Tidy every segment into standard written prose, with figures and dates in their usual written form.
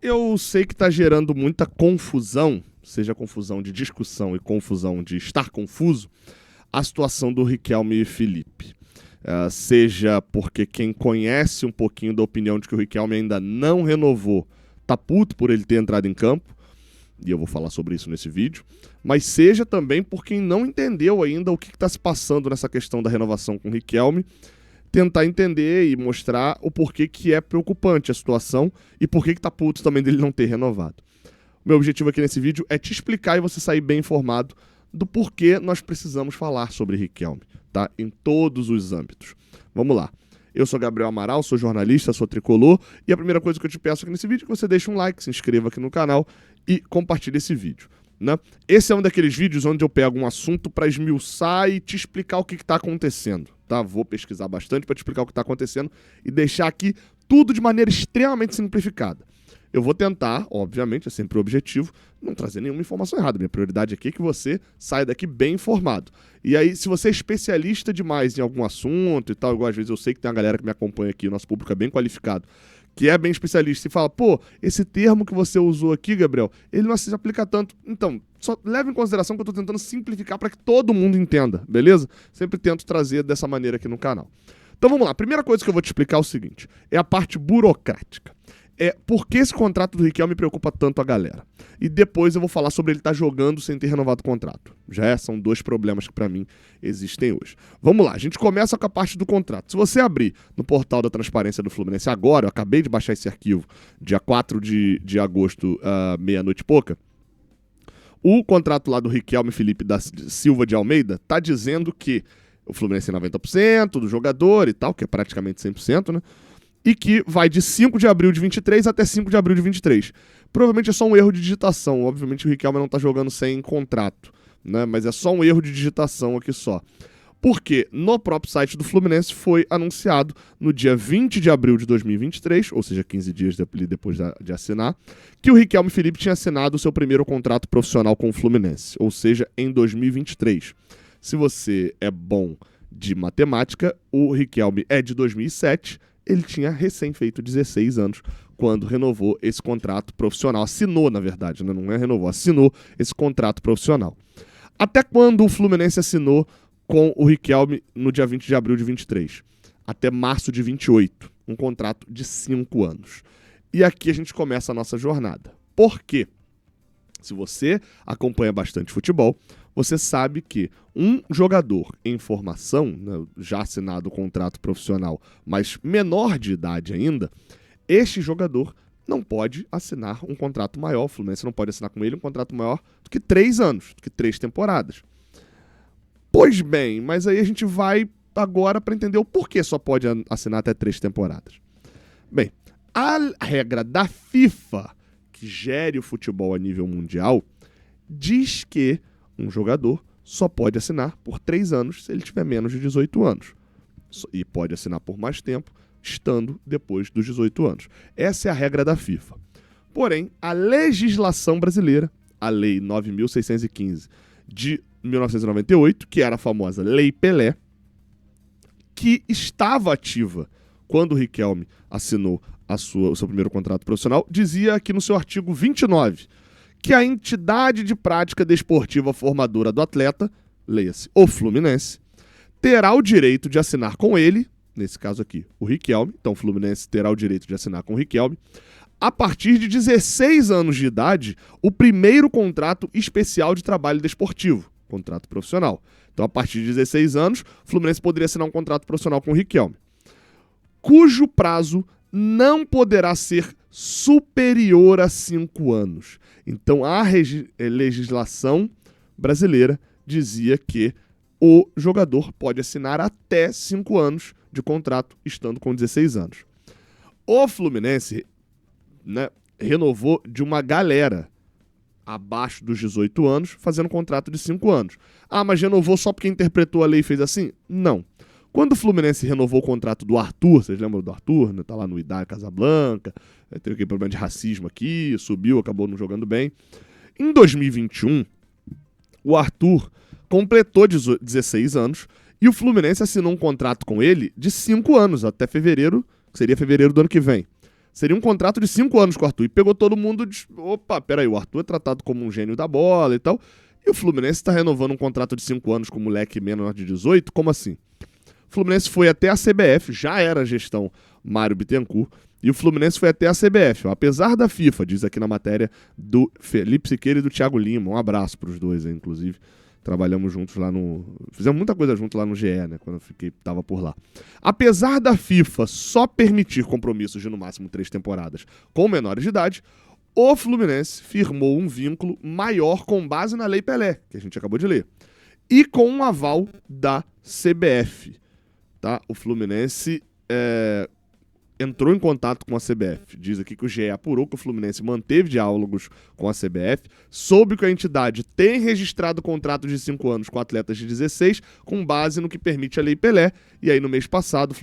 Eu sei que está gerando muita confusão, seja confusão de discussão e confusão de estar confuso, a situação do Riquelme e Felipe. Seja porque quem conhece um pouquinho da opinião de que o Riquelme ainda não renovou tá puto por ele ter entrado em campo, e eu vou falar sobre isso nesse vídeo, mas seja também por quem não entendeu ainda o que está se passando nessa questão da renovação com o Riquelme, tentar entender e mostrar o porquê que é preocupante a situação e porquê que tá puto também dele não ter renovado. O meu objetivo aqui nesse vídeo é te explicar e você sair bem informado do porquê nós precisamos falar sobre Riquelme, tá? Em todos os âmbitos. Vamos lá. Eu sou Gabriel Amaral, sou jornalista, sou tricolor, e a primeira coisa que eu te peço aqui nesse vídeo é que você deixe um like, se inscreva aqui no canal e compartilhe esse vídeo, né? Esse é um daqueles vídeos onde eu pego um assunto para esmiuçar e te explicar o que está acontecendo, tá? Vou pesquisar bastante para te explicar o que está acontecendo e deixar aqui tudo de maneira extremamente simplificada. Eu vou tentar, obviamente, é sempre o objetivo, não trazer nenhuma informação errada. Minha prioridade aqui é que você saia daqui bem informado. E aí, se você é especialista demais em algum assunto e tal, igual às vezes eu sei que tem uma galera que me acompanha aqui, nosso público é bem qualificado, que é bem especialista e fala, pô, esse termo que você usou aqui, Gabriel, ele não se aplica tanto. Então, só leve em consideração que eu estou tentando simplificar para que todo mundo entenda, beleza? Sempre tento trazer dessa maneira aqui no canal. Então vamos lá, a primeira coisa que eu vou te explicar é o seguinte, é a parte burocrática. Por que esse contrato do Riquelme preocupa tanto a galera? E depois eu vou falar sobre ele estar jogando sem ter renovado o contrato. São dois problemas que pra mim existem hoje. Vamos lá, a gente começa com a parte do contrato. Se você abrir no portal da transparência do Fluminense agora, eu acabei de baixar esse arquivo, dia 4 de agosto, meia-noite e pouca, o contrato lá do Riquelme Felipe da Silva de Almeida tá dizendo que o Fluminense é 90% do jogador e tal, que é praticamente 100%, né? E que vai de 5 de abril de 23 até 5 de abril de 23. Provavelmente é só um erro de digitação. Obviamente o Riquelme não está jogando sem contrato, né? Mas é só um erro de digitação aqui só. Porque no próprio site do Fluminense foi anunciado no dia 20 de abril de 2023, ou seja, 15 dias depois de assinar, que o Riquelme Felipe tinha assinado o seu primeiro contrato profissional com o Fluminense, ou seja, em 2023. Se você é bom de matemática, o Riquelme é de 2007, ele tinha recém feito 16 anos quando renovou esse contrato profissional. Assinou, na verdade, né? Não é renovou, assinou esse contrato profissional. Até quando o Fluminense assinou com o Riquelme no dia 20 de abril de 23? Até março de 28. Um contrato de 5 anos. E aqui a gente começa a nossa jornada. Por quê? Se você acompanha bastante futebol, você sabe que um jogador em formação, né, já assinado o contrato profissional, mas menor de idade ainda, este jogador não pode assinar um contrato maior, o Fluminense não pode assinar com ele um contrato maior do que 3 anos, do que 3 temporadas. Pois bem, mas aí a gente vai agora para entender o porquê só pode assinar até 3 temporadas. Bem, a regra da FIFA, que gere o futebol a nível mundial, diz que um jogador só pode assinar por 3 anos se ele tiver menos de 18 anos. E pode assinar por mais tempo, estando depois dos 18 anos. Essa é a regra da FIFA. Porém, a legislação brasileira, a Lei 9.615 de 1998, que era a famosa Lei Pelé, que estava ativa quando o Riquelme assinou o seu primeiro contrato profissional, dizia aqui no seu artigo 29 que a entidade de prática desportiva formadora do atleta, leia-se o Fluminense, terá o direito de assinar com ele, nesse caso aqui, o Riquelme, então o Fluminense terá o direito de assinar com o Riquelme, a partir de 16 anos de idade, o primeiro contrato especial de trabalho desportivo, contrato profissional. Então, a partir de 16 anos, o Fluminense poderia assinar um contrato profissional com o Riquelme, cujo prazo não poderá ser superior a 5 anos. Então, a legislação brasileira dizia que o jogador pode assinar até 5 anos de contrato, estando com 16 anos. O Fluminense, né, renovou de uma galera abaixo dos 18 anos, fazendo contrato de 5 anos. Ah, mas renovou só porque interpretou a lei e fez assim? Não. Quando o Fluminense renovou o contrato do Arthur, vocês lembram do Arthur? Né? Tá lá no Idade Casablanca, teve aquele problema de racismo aqui, subiu, acabou não jogando bem. Em 2021, o Arthur completou 16 anos e o Fluminense assinou um contrato com ele de 5 anos, até fevereiro, que seria fevereiro do ano que vem. Seria um contrato de 5 anos com o Arthur. E pegou todo mundo de... Opa, peraí, o Arthur é tratado como um gênio da bola e tal. E o Fluminense tá renovando um contrato de 5 anos com o moleque menor de 18? Como assim? O Fluminense foi até a CBF, já era a gestão Mário Bittencourt, e o Fluminense foi até a CBF. Apesar da FIFA, diz aqui na matéria do Felipe Siqueira e do Thiago Lima. Um abraço pros dois aí, inclusive. Trabalhamos juntos lá no... Fizemos muita coisa junto lá no GE, né? Quando eu tava por lá. Apesar da FIFA só permitir compromissos de no máximo 3 temporadas com menores de idade, o Fluminense firmou um vínculo maior com base na Lei Pelé, que a gente acabou de ler, e com um aval da CBF. Tá? O Fluminense entrou em contato com a CBF. Diz aqui que o GE apurou que o Fluminense manteve diálogos com a CBF, soube que a entidade tem registrado contrato de 5 anos com atletas de 16, com base no que permite a Lei Pelé. E aí, no mês passado,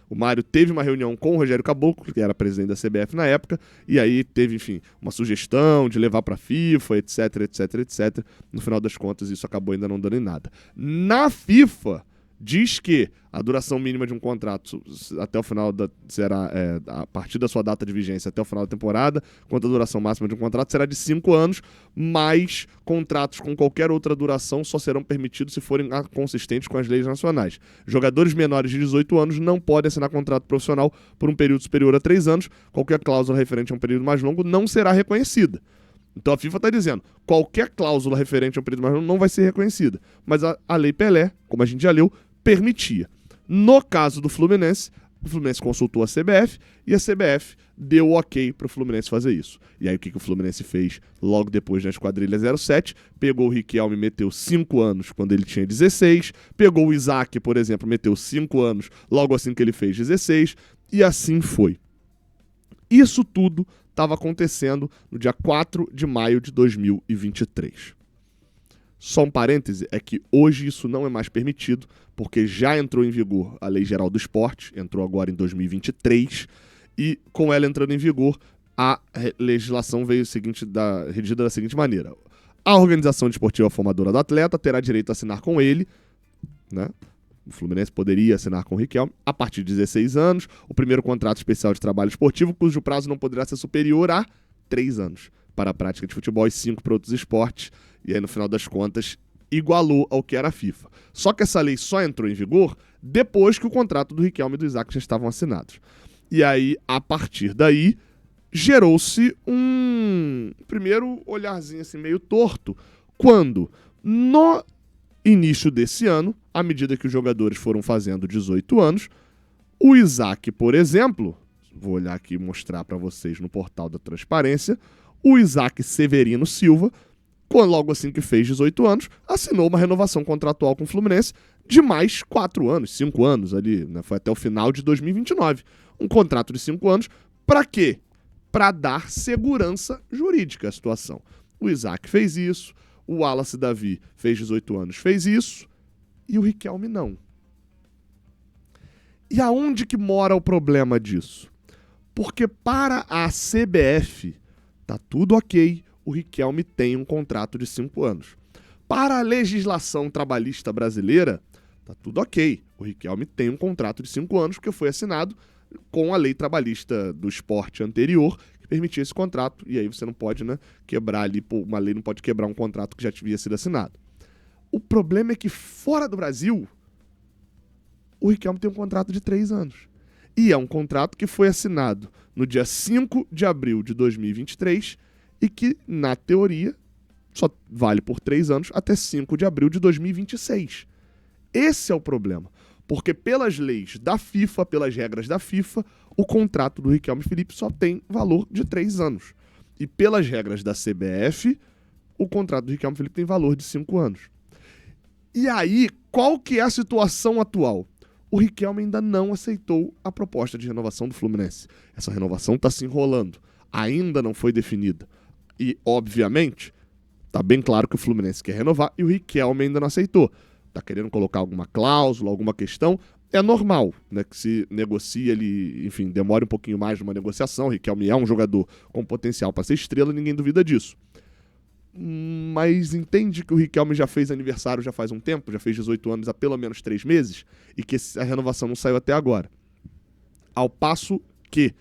o Mário teve uma reunião com o Rogério Caboclo, que era presidente da CBF na época, e aí teve, enfim, uma sugestão de levar para a FIFA, etc, etc, etc. No final das contas, isso acabou ainda não dando em nada. Na FIFA, diz que a duração mínima de um contrato até o final será a partir da sua data de vigência até o final da temporada, quanto a duração máxima de um contrato será de 5 anos, mas contratos com qualquer outra duração só serão permitidos se forem consistentes com as leis nacionais. Jogadores menores de 18 anos não podem assinar contrato profissional por um período superior a 3 anos. Qualquer cláusula referente a um período mais longo não será reconhecida. Então a FIFA está dizendo, qualquer cláusula referente a um período mais longo não vai ser reconhecida. Mas a Lei Pelé, como a gente já leu, permitia. No caso do Fluminense, o Fluminense consultou a CBF e a CBF deu o ok para o Fluminense fazer isso. E aí o que o Fluminense fez logo depois na Esquadrilha 07? Pegou o Riquelme e meteu 5 anos quando ele tinha 16, pegou o Isaac, por exemplo, meteu 5 anos logo assim que ele fez 16, e assim foi. Isso tudo estava acontecendo no dia 4 de maio de 2023. Só um parêntese, é que hoje isso não é mais permitido, porque já entrou em vigor a Lei Geral do Esporte, entrou agora em 2023, e com ela entrando em vigor, a legislação veio regida da seguinte maneira. A organização desportiva formadora do atleta terá direito a assinar com ele, né? O Fluminense poderia assinar com o Riquelme a partir de 16 anos, o primeiro contrato especial de trabalho esportivo, cujo prazo não poderá ser superior a 3 anos para a prática de futebol e 5 para outros esportes. E aí, no final das contas, igualou ao que era a FIFA. Só que essa lei só entrou em vigor depois que o contrato do Riquelme e do Isaac já estavam assinados. E aí, a partir daí, gerou-se um primeiro olharzinho assim meio torto, quando, no início desse ano, à medida que os jogadores foram fazendo 18 anos, o Isaac, por exemplo, vou olhar aqui e mostrar para vocês no portal da transparência, o Isaac Severino Silva, logo assim que fez 18 anos, assinou uma renovação contratual com o Fluminense de mais 4 anos, 5 anos ali, né? Foi até o final de 2029. Um contrato de 5 anos, para quê? Para dar segurança jurídica à situação. O Isaac fez isso, o Wallace Davi fez 18 anos, fez isso, e o Riquelme não. E aonde que mora o problema disso? Porque para a CBF, tá tudo ok, o Riquelme tem um contrato de 5 anos. Para a legislação trabalhista brasileira, tá tudo ok. O Riquelme tem um contrato de 5 anos porque foi assinado com a lei trabalhista do esporte anterior, que permitia esse contrato. E aí você não pode, né, quebrar ali, uma lei não pode quebrar um contrato que já havia sido assinado. O problema é que fora do Brasil, o Riquelme tem um contrato de 3 anos. E é um contrato que foi assinado no dia 5 de abril de 2023 e que, na teoria, só vale por 3 anos até 5 de abril de 2026. Esse é o problema. Porque pelas leis da FIFA, pelas regras da FIFA, o contrato do Riquelme Felipe só tem valor de 3 anos. E pelas regras da CBF, o contrato do Riquelme Felipe tem valor de 5 anos. E aí, qual que é a situação atual? O Riquelme ainda não aceitou a proposta de renovação do Fluminense. Essa renovação está se enrolando. Ainda não foi definida. E, obviamente, tá bem claro que o Fluminense quer renovar e o Riquelme ainda não aceitou. Tá querendo colocar alguma cláusula, alguma questão. É normal, né, que se negocie ali, enfim, demore um pouquinho mais numa negociação. O Riquelme é um jogador com potencial para ser estrela, ninguém duvida disso. Mas entende que o Riquelme já fez aniversário já faz um tempo, já fez 18 anos há pelo menos 3 meses, e que a renovação não saiu até agora. Ao passo que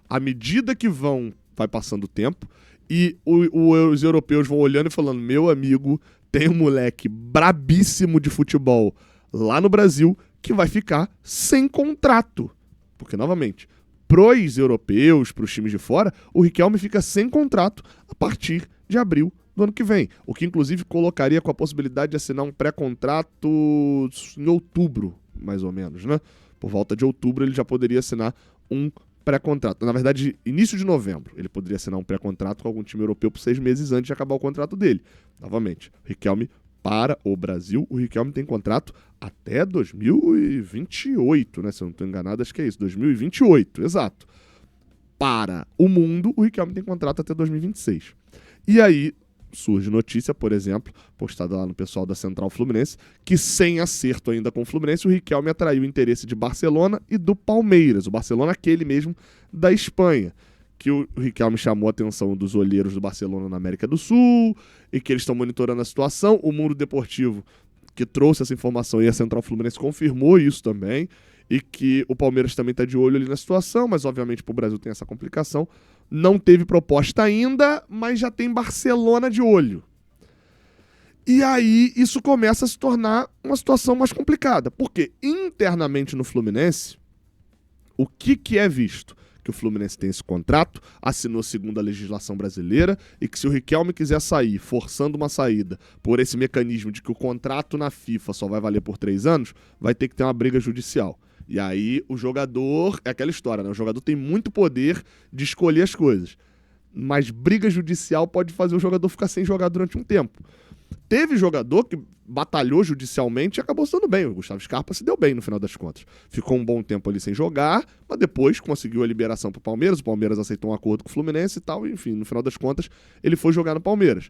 À medida que vai passando o tempo, e os europeus vão olhando e falando, meu amigo, tem um moleque brabíssimo de futebol lá no Brasil que vai ficar sem contrato. Porque, novamente, pros europeus, pros times de fora, o Riquelme fica sem contrato a partir de abril do ano que vem. O que, inclusive, colocaria com a possibilidade de assinar um pré-contrato em outubro, mais ou menos, né? Por volta de outubro, ele já poderia assinar um pré-contrato. Na verdade, início de novembro, ele poderia assinar um pré-contrato com algum time europeu por 6 meses antes de acabar o contrato dele. Novamente, o Riquelme para o Brasil, o Riquelme tem contrato até 2028, né? Se eu não estou enganado, acho que é isso, 2028, exato. Para o mundo, o Riquelme tem contrato até 2026. E aí surge notícia, por exemplo, postada lá no pessoal da Central Fluminense, que sem acerto ainda com o Fluminense, o Riquelme atraiu o interesse de Barcelona e do Palmeiras. O Barcelona, aquele mesmo da Espanha, que o Riquelme chamou a atenção dos olheiros do Barcelona na América do Sul e que eles estão monitorando a situação. O Mundo Deportivo, que trouxe essa informação, e a Central Fluminense confirmou isso também, e que o Palmeiras também está de olho ali na situação, mas obviamente para o Brasil tem essa complicação. Não teve proposta ainda, mas já tem Barcelona de olho. E aí isso começa a se tornar uma situação mais complicada, porque internamente no Fluminense, o que é visto? Que o Fluminense tem esse contrato, assinou segundo a legislação brasileira, e que se o Riquelme quiser sair, forçando uma saída por esse mecanismo de que o contrato na FIFA só vai valer por 3 anos, vai ter que ter uma briga judicial. E aí o jogador, é aquela história, né? O jogador tem muito poder de escolher as coisas, mas briga judicial pode fazer o jogador ficar sem jogar durante um tempo. Teve jogador que batalhou judicialmente e acabou sendo bem. O Gustavo Scarpa se deu bem no final das contas. Ficou um bom tempo ali sem jogar, mas depois conseguiu a liberação pro Palmeiras. O Palmeiras aceitou um acordo com o Fluminense e tal. E, enfim, no final das contas, ele foi jogar no Palmeiras.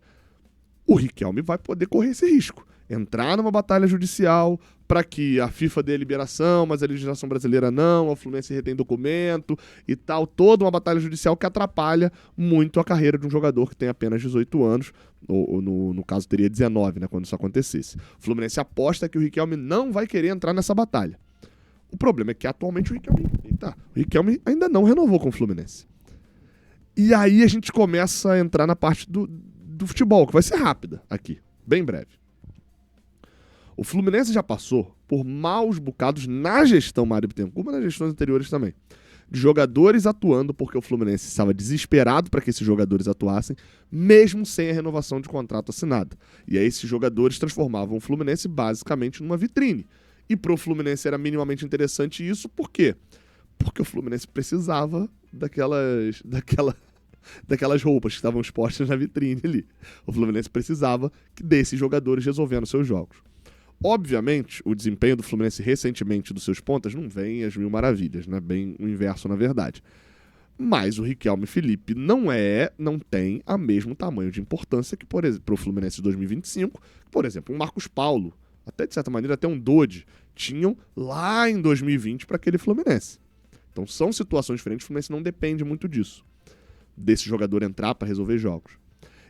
O Riquelme vai poder correr esse risco. Entrar numa batalha judicial para que a FIFA dê a liberação, mas a legislação brasileira não, o Fluminense retém documento e tal. Toda uma batalha judicial que atrapalha muito a carreira de um jogador que tem apenas 18 anos, ou no caso teria 19, né, quando isso acontecesse. O Fluminense aposta que o Riquelme não vai querer entrar nessa batalha. O problema é que atualmente o Riquelme ainda não renovou com o Fluminense. E aí a gente começa a entrar na parte do futebol, que vai ser rápida aqui, bem breve. O Fluminense já passou por maus bocados na gestão Mário Bittencourt, mas nas gestões anteriores também, de jogadores atuando porque o Fluminense estava desesperado para que esses jogadores atuassem, mesmo sem a renovação de contrato assinada. E aí esses jogadores transformavam o Fluminense basicamente numa vitrine. E para o Fluminense era minimamente interessante isso, por quê? Porque o Fluminense precisava daquelas roupas que estavam expostas na vitrine ali. O Fluminense precisava desses jogadores resolvendo seus jogos. Obviamente, o desempenho do Fluminense recentemente dos seus pontas não vem às mil maravilhas, né? Bem o inverso, na verdade. Mas o Riquelme Felipe não tem a mesmo tamanho de importância que, por exemplo, para o Fluminense de 2025, por exemplo, um Marcos Paulo, até de certa maneira até um Dodi, tinham lá em 2020 para aquele Fluminense. Então são situações diferentes, o Fluminense não depende muito disso, desse jogador entrar para resolver jogos.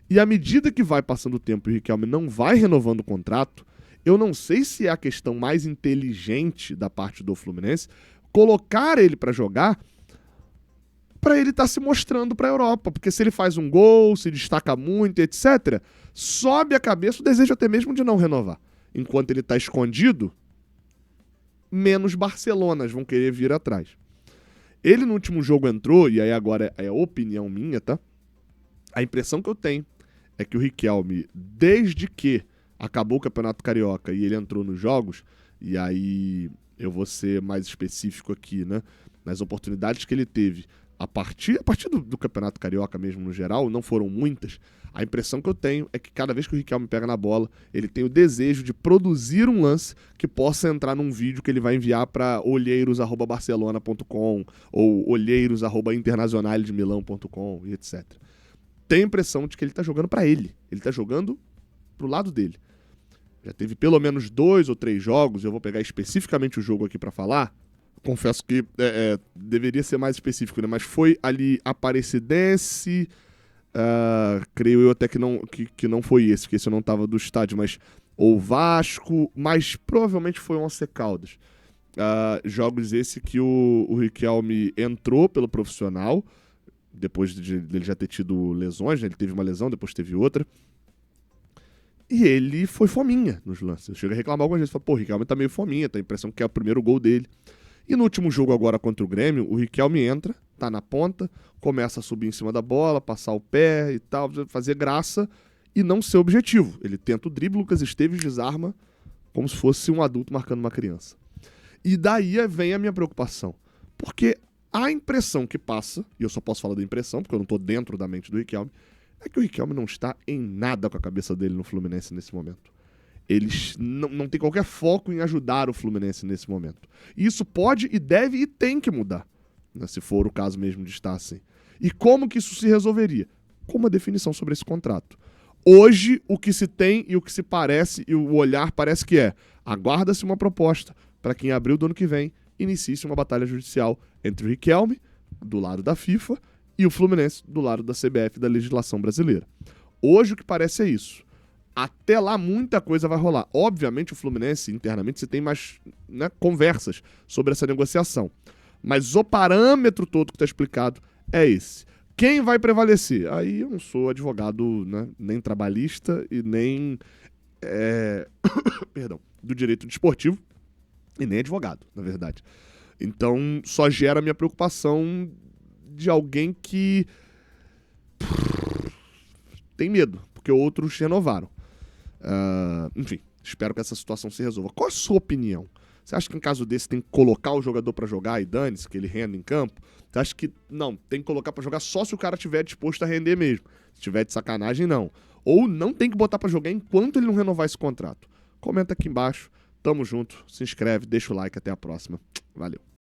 E à medida que vai passando o tempo e o Riquelme não vai renovando o contrato, eu não sei se é a questão mais inteligente da parte do Fluminense colocar ele para jogar para ele estar se mostrando para a Europa, porque se ele faz um gol, se destaca muito, etc., sobe a cabeça o desejo até mesmo de não renovar. Enquanto ele está escondido, menos Barcelonas vão querer vir atrás. Ele no último jogo entrou, e aí agora é a opinião minha, tá? A impressão que eu tenho é que o Riquelme, desde que acabou o Campeonato Carioca e ele entrou nos jogos, e aí eu vou ser mais específico aqui, né? Nas oportunidades que ele teve, a partir do Campeonato Carioca mesmo no geral, não foram muitas, a impressão que eu tenho é que cada vez que o Riquelme pega na bola, ele tem o desejo de produzir um lance que possa entrar num vídeo que ele vai enviar para olheiros@barcelona.com ou olheiros@internazionale-de-milão.com e etc. Tenho a impressão de que ele tá jogando para ele tá jogando pro lado dele. Já teve pelo menos 2 ou 3 jogos, eu vou pegar especificamente o jogo aqui para falar. Confesso que deveria ser mais específico, né? Mas foi ali Aparecidense, creio eu até que não foi esse, porque esse eu não tava do estádio, mas ou Vasco, mas provavelmente foi Once Caldas. Jogos esse que o Riquelme entrou pelo profissional, depois dele já ter tido lesões, né? Ele teve uma lesão, depois teve outra. E ele foi fominha nos lances. Eu chego a reclamar algumas vezes. Falo, pô, o Riquelme tá meio fominha, tá a impressão que é o primeiro gol dele. E no último jogo agora contra o Grêmio, o Riquelme entra, tá na ponta, começa a subir em cima da bola, passar o pé e tal, fazer graça e não ser objetivo. Ele tenta o drible, Lucas Esteves desarma como se fosse um adulto marcando uma criança. E daí vem a minha preocupação. Porque a impressão que passa, e eu só posso falar da impressão, porque eu não tô dentro da mente do Riquelme, é que o Riquelme não está em nada com a cabeça dele no Fluminense nesse momento. Eles não tem qualquer foco em ajudar o Fluminense nesse momento. E isso pode e deve e tem que mudar, né, se for o caso mesmo de estar assim. E como que isso se resolveria? Com uma definição sobre esse contrato. Hoje, o que se tem e o que se parece, e o olhar parece que aguarda-se uma proposta para que em abril do ano que vem inicie-se uma batalha judicial entre o Riquelme, do lado da FIFA, e o Fluminense, do lado da CBF, da legislação brasileira. Hoje o que parece é isso. Até lá muita coisa vai rolar. Obviamente o Fluminense, internamente, você tem mais, né, conversas sobre essa negociação. Mas o parâmetro todo que está explicado é esse. Quem vai prevalecer? Aí eu não sou advogado, né, nem trabalhista e nem perdão, do direito desportivo e nem advogado, na verdade. Então só gera a minha preocupação de alguém que tem medo, porque outros renovaram. Enfim, espero que essa situação se resolva. Qual a sua opinião? Você acha que em caso desse tem que colocar o jogador pra jogar e dane-se, que ele renda em campo? Você acha que não, tem que colocar pra jogar só se o cara estiver disposto a render mesmo? Se tiver de sacanagem, não. Ou não tem que botar pra jogar enquanto ele não renovar esse contrato? Comenta aqui embaixo. Tamo junto, se inscreve, deixa o like, até a próxima. Valeu.